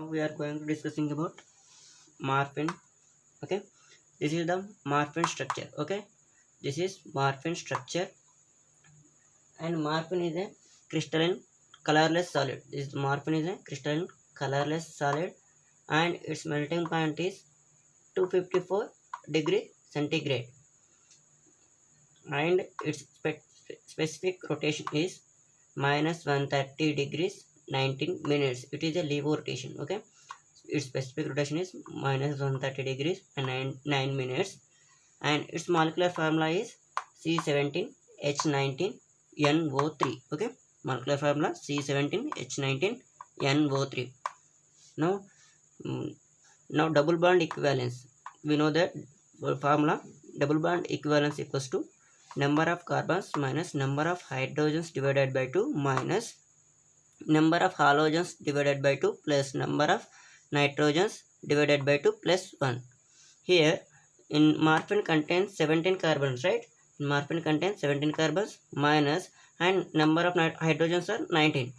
we are going to discussing about morphine. Okay, this is the morphine structure. Okay, this is morphine structure, and morphine is a crystalline colorless solid. This morphine is a crystalline colorless solid, and its melting point is 254 degree centigrade, and its specific rotation is minus 130 degrees 19 minutes. It is a LIGO rotation. Okay, its specific rotation is minus 130 degrees and 9 minutes, and its molecular formula is C17H19NO3. Okay, molecular formula C17H19NO3. Now double bond equivalence. We know that formula double bond equivalence equals to number of carbons minus number of hydrogens divided by 2 minus number of halogens divided by 2 plus number of nitrogens divided by 2 plus 1. Here in morphine contains 17 carbons, right? Morphine contains 17 carbons minus, and number of hydrogens are 19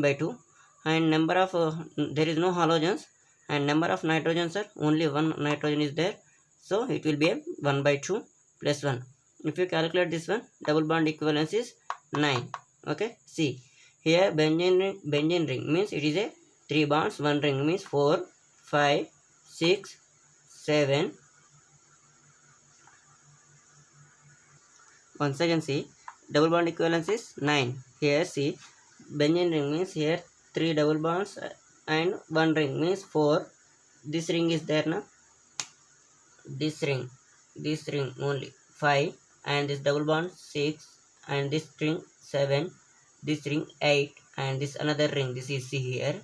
by 2, and number of there is no halogens, and number of nitrogens are only one nitrogen is there, so it will be a 1 by 2 plus 1. If you calculate this one, double bond equivalence is 9. Okay, see here benzene ring means it is a 3 bonds, 1 ring means 4, 5, 6, 7. Once again see, double bond equivalence is 9. Here see, benzene ring means here 3 double bonds and 1 ring means 4. This ring is there now. This ring only 5, and this double bond 6, and this ring 7, this ring 8, and this another ring. This is see here.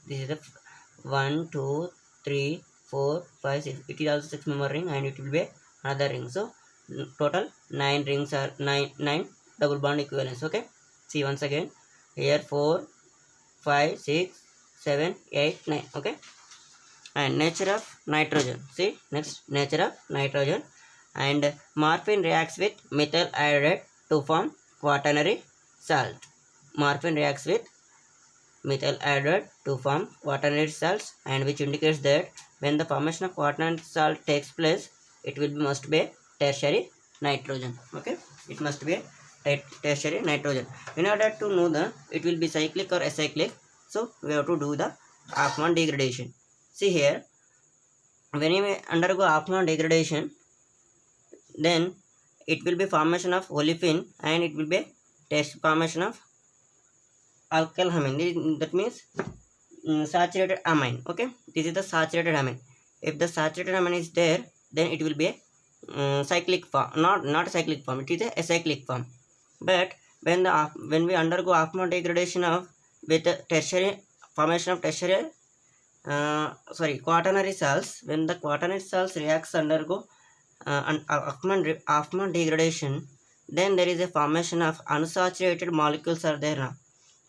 This is the 1, 2, 3, 4, 5, 6. It is also 6 member ring, and it will be another ring. So total 9 rings are 9 double bond equivalence. Okay, see once again here 4, 5, 6, 7, 8, 9. Okay, and nature of nitrogen. See next, nature of nitrogen. And morphine reacts with methyl iodide to form quaternary salt. Morphine reacts with methyl iodide to form quaternary salts, and which indicates that when the formation of quaternary salt takes place, it will be must be tertiary nitrogen. Okay, it must be a tertiary nitrogen. In order to know the it will be cyclic or acyclic, so we have to do the Hoffman degradation. See here, when you undergo Hoffman degradation, then it will be formation of olefin, and it will be test formation of alkyl amine. That means saturated amine. Okay, this is the saturated amine. If the saturated amine is there, then it will be a cyclic form, not cyclic form. It is a acyclic form. But when we undergo Hoffman degradation of with the tertiary formation of tertiary quaternary salts, when the quaternary salts reacts undergo Hoffman degradation, then there is a formation of unsaturated molecules are there now.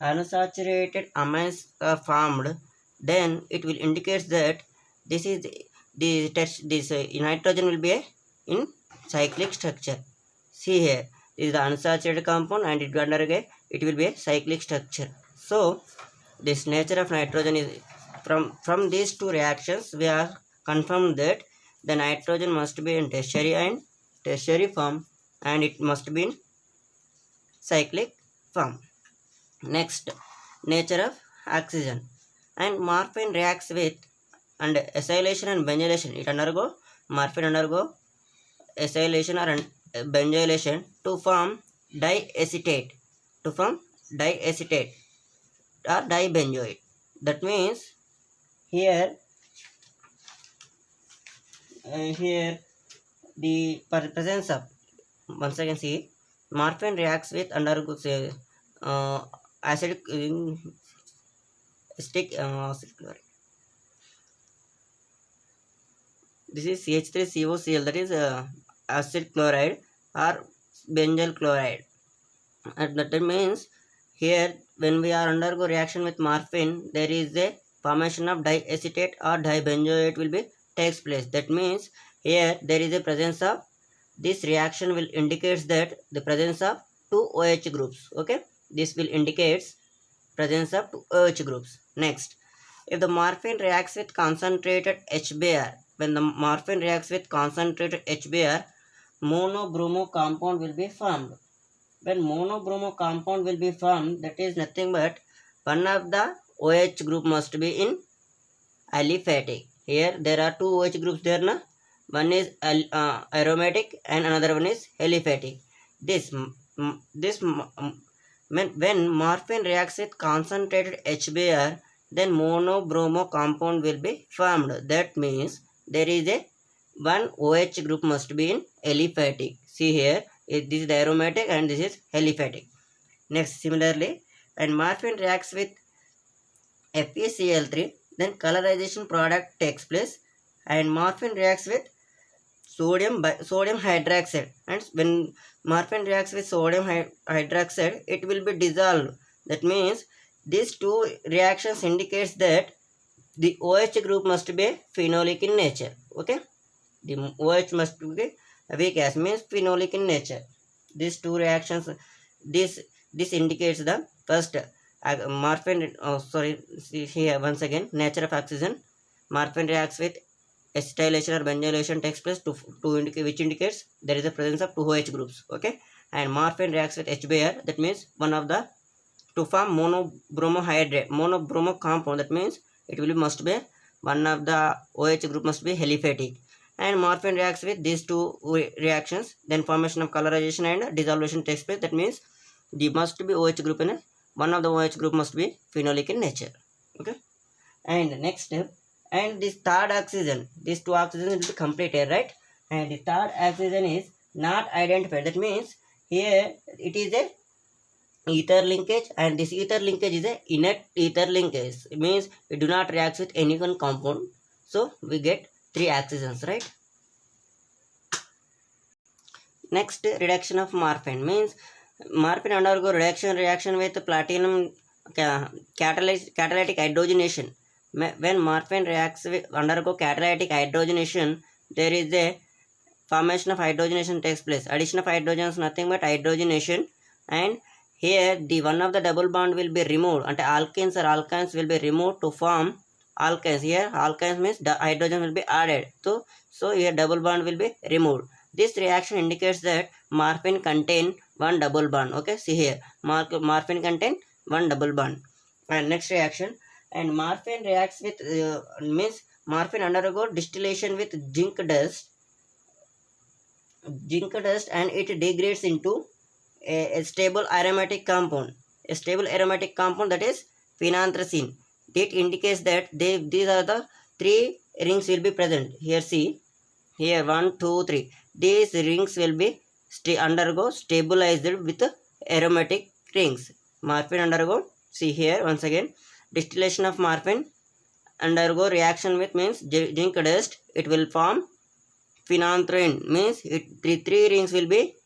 Unsaturated amines are formed. Then it will indicate that this is this nitrogen will be in cyclic structure. See here, this is the unsaturated compound, and it will be a cyclic structure. So this nature of nitrogen is from these two reactions we are confirmed that the nitrogen must be in tertiary form, and it must be in cyclic form. Next, nature of oxygen. And morphine reacts with and acylation and benzylation. Morphine undergo acylation or benzylation to form diacetate or dibenzoate. That means here the presence of, once again see, morphine reacts with undergo acid chloride. This is CH3COCl, that is acid chloride or benzyl chloride. And that means here when we are undergo reaction with morphine, there is a formation of diacetate or dibenzoate will be takes place. That means here there is a presence of, this reaction will indicates that the presence of 2 OH groups. Okay, this will indicates presence of 2 OH groups. Next, If the morphine reacts with concentrated HBr, when the morphine reacts with concentrated HBr, monobromo compound will be formed. When monobromo compound will be formed, that is nothing but one of the OH group must be in aliphatic. Here there are two OH groups there, na? One is aromatic and another one is aliphatic. When morphine reacts with concentrated HBr, then monobromo compound will be formed. That means there is a one OH group must be in aliphatic. See here, this is the aromatic and this is aliphatic. Next, similarly, when morphine reacts with FeCl3, then colorization product takes place, and morphine reacts with sodium hydroxide, and when morphine reacts with sodium hydroxide, it will be dissolved. That means these two reactions indicates that the OH group must be phenolic in nature. Okay, the OH must be weak acid, means phenolic in nature. These two reactions, this indicates the first morphine. See here once again, nature of oxygen. Morphine reacts with acetylation or benzylation takes place which indicates there is a presence of two OH groups. Okay, and morphine reacts with HBr, that means one of the to form monobromo compound, that means it will be must be one of the OH group must be aliphatic, and morphine reacts with these two reactions, then formation of colorization and dissolution takes place. That means the must be OH group in one of the OH group must be phenolic in nature. Okay, and next step, and this third oxygen, these two oxygens will be completed, right? And the third oxygen is not identified. That means here it is a ether linkage, and this ether linkage is a inert ether linkage. It means it do not react with any one compound, so we get 3 oxygens, right? Next, reduction of morphine, means morphine undergo reaction with platinum catalytic hydrogenation. When morphine reacts with undergo catalytic hydrogenation, there is a formation of hydrogenation takes place. Addition of hydrogen is nothing but hydrogenation, and here the one of the double bond will be removed, and alkenes or alkynes will be removed to form alkynes. Here alkynes means the hydrogen will be added, so here double bond will be removed. This reaction indicates that morphine contain one double bond. Okay, see here, morphine contain one double bond. And next reaction, and morphine reacts with means morphine undergo distillation with zinc dust, and it degrades into a stable aromatic compound. A stable aromatic compound, that is phenanthrene. It indicates that these are the 3 rings will be present. Here see, here 1, 2, 3. These rings will be undergo stabilized with aromatic rings. Morphine undergo, see here once again, distillation of morphine undergo reaction with means zinc dust. It will form phenanthrene, means three rings will be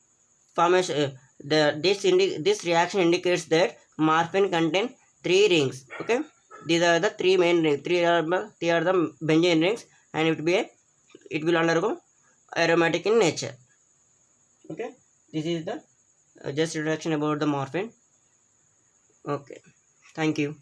formation. This reaction indicates that morphine contain 3 rings. Okay, these are the 3 main rings. 3 are the benzene rings, and it will undergo aromatic in nature. Okay, this is the just introduction about the morphine. Okay, thank you.